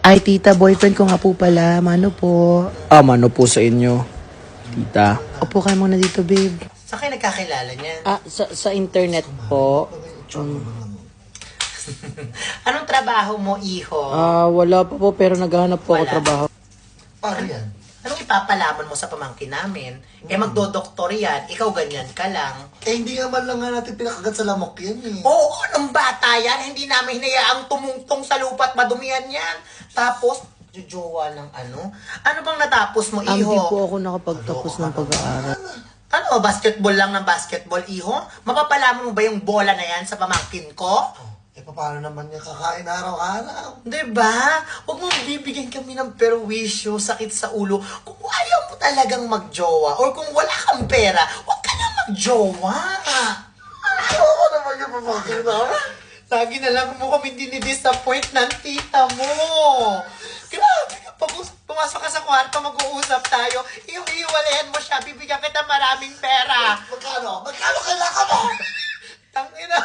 Ay, tita, boyfriend ko nga po pala. Mano po? Mano po sa inyo, tita? Upo ka muna dito, babe. Saan kayo nagkakilala niyan? Sa internet po. Anong trabaho mo, iho? Wala pa po, pero naghahanap po ako Wala. trabaho. Paano yan? Anong ipapalaman mo sa pamangkin namin? Magdodoktor yan, ikaw ganyan ka lang. Hindi nga man lang nga natin pinakagat sa lamok yan eh. Oo, anong bata yan? Hindi namin hinayaang tumungtong sa lupa at madumihan yan. Tapos, jujowa ng ano? Ano bang natapos mo, iho? Hindi po ako nakapagtapos ng pag-aaral. Ano, basketball lang ng basketball, iho? Mapapalaman mo ba yung bola na yan sa pamangkin ko? Paano naman niya kakain araw-araw? Diba? Huwag mong bibigyan kami ng perwisyo, sakit sa ulo. Kung ayaw mo talagang magjowa or kung wala kang pera, huwag ka na magjowa. Oo naman yung pamangkin na. Lagi na lang mo kami dinidisappoint ng tita mo. Grabe ka, pumasok ka sa kwarto, mag-uusap tayo. Iiwalayan mo siya, bibigyan kita maraming pera. Magkano? Magkano kailangan mo? Tangina.